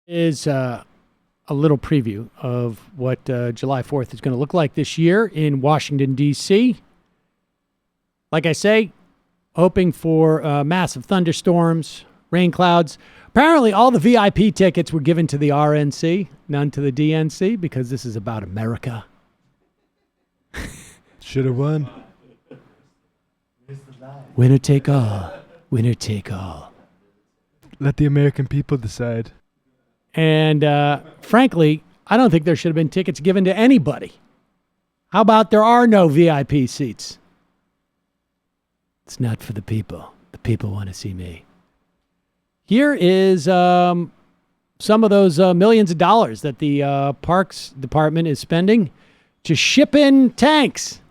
Is a little preview of what July 4th is going to look like this year in Washington, D.C. Like I say, hoping for massive thunderstorms, rain clouds. Apparently, all the VIP tickets were given to the RNC, none to the DNC, because this is about America. Should have won. Winner take all. Winner take all. Let the American people decide. And frankly, I don't think there should have been tickets given to anybody. How about there are no VIP seats? It's not for the people. The people want to see me. Here is some of those millions of dollars that the Parks Department is spending to ship in tanks.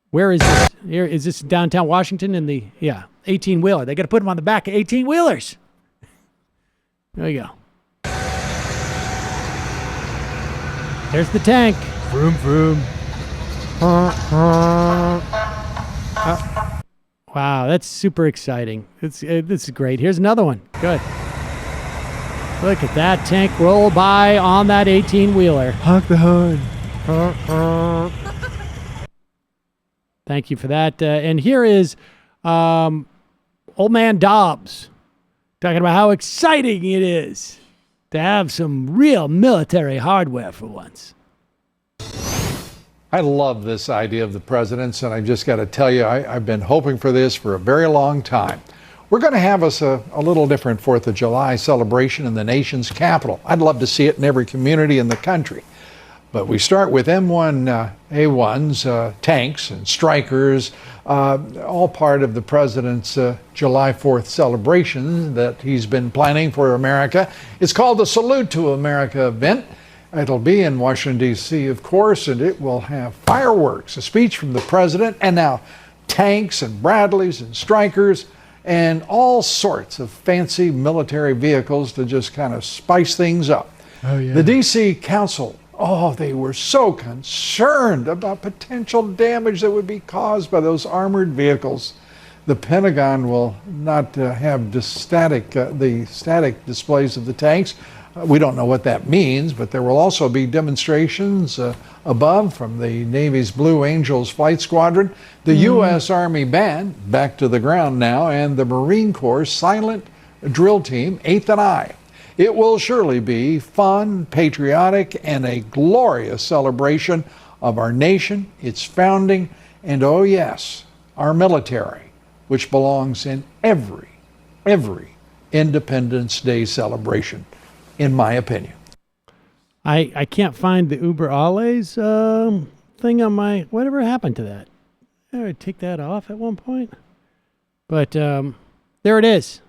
Where is this? Here, is this downtown Washington in the 18-wheeler? They got to put them on the back of 18-wheelers. There you go. There's the tank. Vroom, vroom. Wow, that's super exciting. This is great. Here's another one. Good. Look at that tank roll by on that 18-wheeler. Honk the horn. Thank you for that. And here is old man Dobbs talking about how exciting it is to have some real military hardware for once. I love this idea of the president's, and I just got to tell you, I've been hoping for this for a very long time. We're going to have us a little different 4th of July celebration in the nation's capital. I'd love to see it in every community in the country. But we start with M1A1s, tanks and strikers, all part of the president's July 4th celebration that he's been planning for America. It's called the Salute to America event. It'll be in Washington, D.C., of course, and it will have fireworks, a speech from the president, and now tanks and Bradleys and strikers and all sorts of fancy military vehicles to just kind of spice things up. Oh, yeah. The D.C. Council, they were so concerned about potential damage that would be caused by those armored vehicles. The Pentagon will not have the static displays of the tanks. We don't know what that means, but there will also be demonstrations above from the Navy's Blue Angels Flight Squadron, the U.S. Army Band, back to the ground now, and the Marine Corps Silent Drill Team, 8th and I. It will surely be fun, patriotic, and a glorious celebration of our nation, its founding, and oh yes, our military, which belongs in every Independence Day celebration, in my opinion. I can't find the Uber Alles thing on my... Whatever happened to that? I would take that off at one point. But there it is.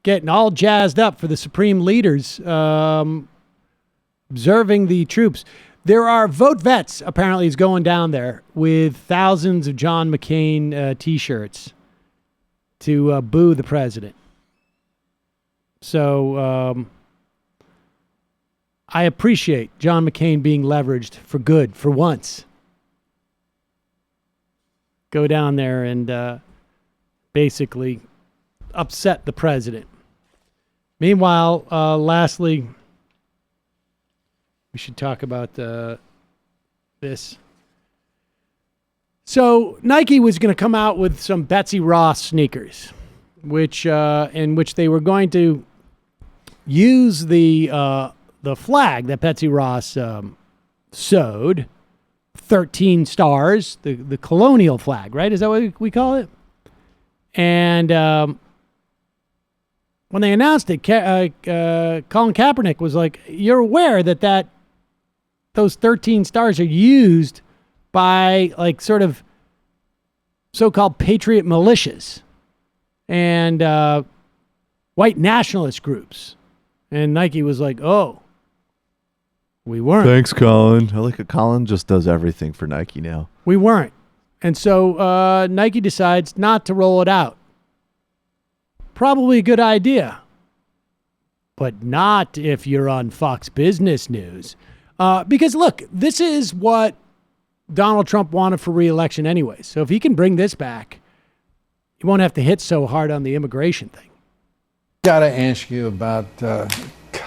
Getting all jazzed up for the Supreme Leaders observing the troops. There are vote vets apparently is going down there with thousands of John McCain T-shirts to boo the president. So I appreciate John McCain being leveraged for good for once. Go down there and basically upset the president. Meanwhile, lastly, we should talk about this. So Nike was going to come out with some Betsy Ross sneakers, in which they were going to use the flag that Betsy Ross sewed, 13 stars, the colonial flag, right? Is that what we call it? And when they announced it, Colin Kaepernick was like, "You're aware that those 13 stars are used by like sort of so-called patriot militias and white nationalist groups." And Nike was like, "Oh, we weren't." Thanks, Colin. I like it. Colin just does everything for Nike now. We weren't. And so Nike decides not to roll it out. Probably a good idea. But not if you're on Fox Business News. Because, look, this is what Donald Trump wanted for re-election anyway. So if he can bring this back, he won't have to hit so hard on the immigration thing. Got to ask you about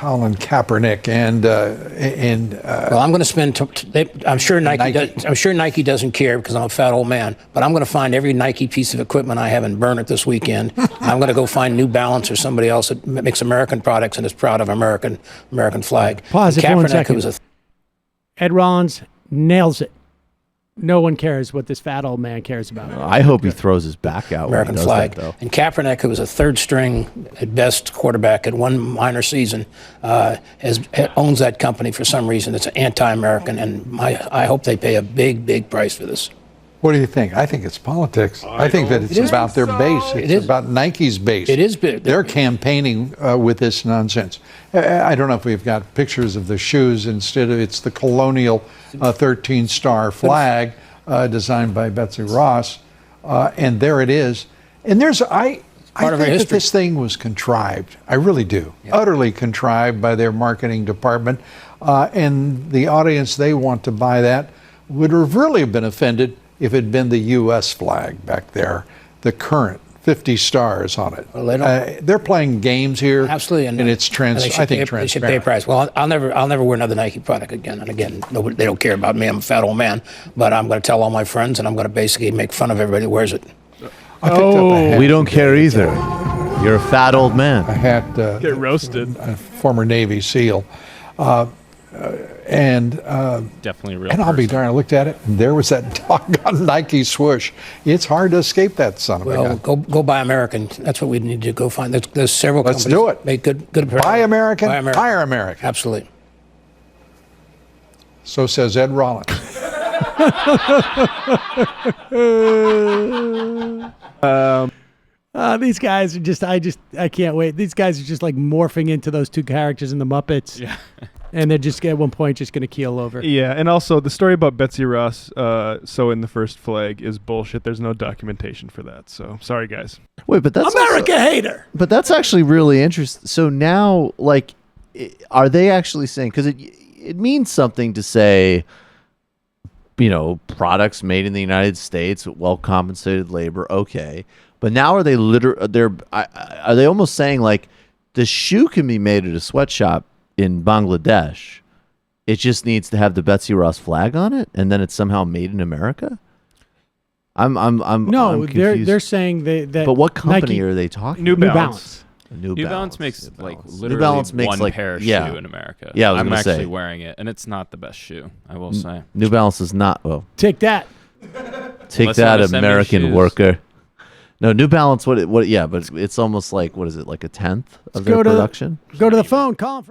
Colin Kaepernick and Well, I'm going to spend. I'm sure Nike. I'm sure Nike doesn't care because I'm a fat old man. But I'm going to find every Nike piece of equipment I have and burn it this weekend. I'm going to go find New Balance or somebody else that makes American products and is proud of American flag. Pause it for 1 second. Who was Ed Rollins nails it. No one cares what this fat old man cares about. I hope he throws his back out American when he does flag. that, though. And Kaepernick, who was a third string at best quarterback at one minor season, owns that company for some reason. It's anti-American, and I hope they pay a big price for this. what do you think? I think it's politics. I think that it's about their base. It's about Nike's base. It is big. They're campaigning with this nonsense. I don't know if we've got pictures of the shoes. Instead of it's the colonial 13-star flag designed by Betsy Ross, and there it is. And I think that this thing was contrived. I really do. Yeah. Utterly contrived by their marketing department. And the audience, they want to buy that, would have really been offended if it had been the U.S. flag back there, the current 50 stars on it. Well, they're playing games here. Absolutely. And it's transparent. They should pay a price. Well, I'll never wear another Nike product again. And again, they don't care about me. I'm a fat old man. But I'm going to tell all my friends, and I'm going to basically make fun of everybody who wears it. We don't care either. You're a fat old man. I had Get roasted. A former Navy SEAL. Definitely a real And I'll be darned, I looked at it, and there was that doggone Nike swoosh. It's hard to escape that son of a gun. Well, go buy American. That's what we need to go find. There's several Let's companies do it. Make good Buy American, hire American. Absolutely. So says Ed Rollins. These guys are just, I can't wait. These guys are just like morphing into those two characters in the Muppets. Yeah. And they're just at one point just going to keel over. Yeah, and also the story about Betsy Ross sewing the first flag is bullshit. There's no documentation for that. So sorry, guys. Wait, but that's America hater. But that's actually really interesting. So now, like, are they actually saying, because it means something to say, you know, products made in the United States, well compensated labor, okay. But now are they are they almost saying like the shoe can be made at a sweatshop in Bangladesh, it just needs to have the Betsy Ross flag on it, and then it's somehow made in America? I'm confused. They're saying that. But what company Nike, are they talking? New about? Balance. New Balance makes like literally New Balance makes one like, pair of yeah. shoe in America. Yeah, I was I'm gonna actually say. wearing it, and it's not the best shoe, I will say. New Balance is not. Well, take that. Take Unless that, you wanna send me American shoes. worker. No, New Balance. What? Yeah, but it's almost like, what is it? Like a tenth of their Go to production. the phone. Call them from.